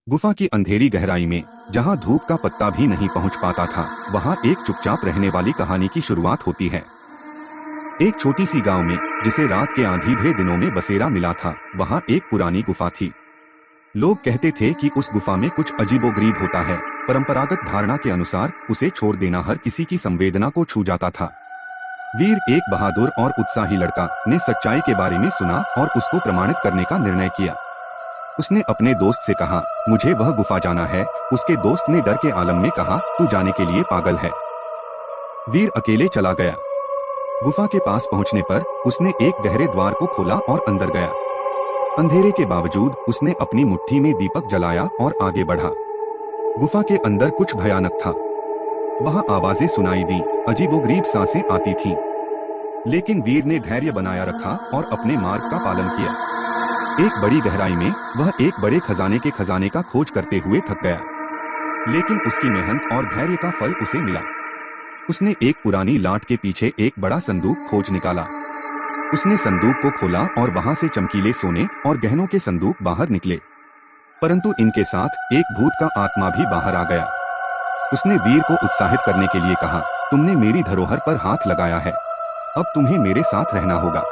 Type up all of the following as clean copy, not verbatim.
गुफा की अंधेरी गहराई में, जहां धूप का पत्ता भी नहीं पहुंच पाता था, वहां एक चुपचाप रहने वाली कहानी की शुरुआत होती है। एक छोटी सी गांव में, जिसे रात के आंधी भरे दिनों में बसेरा मिला था, वहां एक पुरानी गुफा थी। लोग कहते थे कि उस गुफा में कुछ अजीबोगरीब होता है। परंपरागत धारणा के अनुसार उसे छोड़ देना हर किसी की संवेदना को छू जाता था। वीर, एक बहादुर और उत्साही लड़का, ने सच्चाई के बारे में सुना और उसको प्रमाणित करने का निर्णय किया। उसने अपने दोस्त से कहा, मुझे वह गुफा जाना है। उसके दोस्त ने डर के आलम में कहा, तू जाने के लिए पागल है। वीर अकेले चला गया। गुफा के पास पहुंचने पर उसने एक गहरे द्वार को खोला और अंदर गया। अंधेरे के बावजूद उसने अपनी मुट्ठी में दीपक जलाया और आगे बढ़ा। गुफा के अंदर कुछ भयानक था। वहां आवाजें सुनाई दी, अजीबोगरीब सांसें आती थीं। लेकिन वीर ने धैर्य बनाया रखा और अपने मार्ग का पालन किया। एक बड़ी गहराई में वह एक बड़े खजाने का खोज करते हुए थक गया, लेकिन उसकी मेहनत और धैर्य का फल उसे मिला। उसने एक पुरानी लाट के पीछे एक बड़ा संदूक खोज निकाला। उसने संदूक को खोला और वहां से चमकीले सोने और गहनों के संदूक बाहर निकले, परंतु इनके साथ एक भूत का आत्मा भी बाहर आ गया। उसने वीर को उत्साहित करने के लिए कहा, तुमने मेरी धरोहर पर हाथ लगाया है, अब तुम्हें मेरे साथ रहना होगा।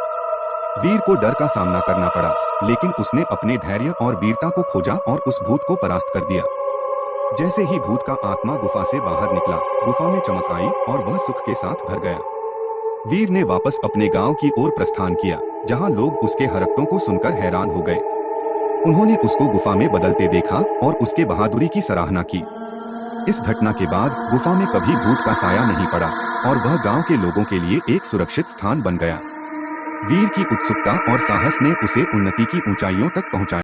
वीर को डर का सामना करना पड़ा, लेकिन उसने अपने धैर्य और वीरता को खोजा और उस भूत को परास्त कर दिया। जैसे ही भूत का आत्मा गुफा से बाहर निकला, गुफा में चमक आई और वह सुख के साथ भर गया। वीर ने वापस अपने गांव की ओर प्रस्थान किया, जहां लोग उसके हरकतों को सुनकर हैरान हो गए। उन्होंने उसको गुफा में बदलते देखा और उसके बहादुरी की सराहना की। इस घटना के बाद गुफा में कभी भूत का साया नहीं पड़ा और वह गांव के लोगों के लिए एक सुरक्षित स्थान बन गया। वीर की उत्सुकता और साहस ने उसे उन्नति की ऊंचाइयों तक पहुंचाया।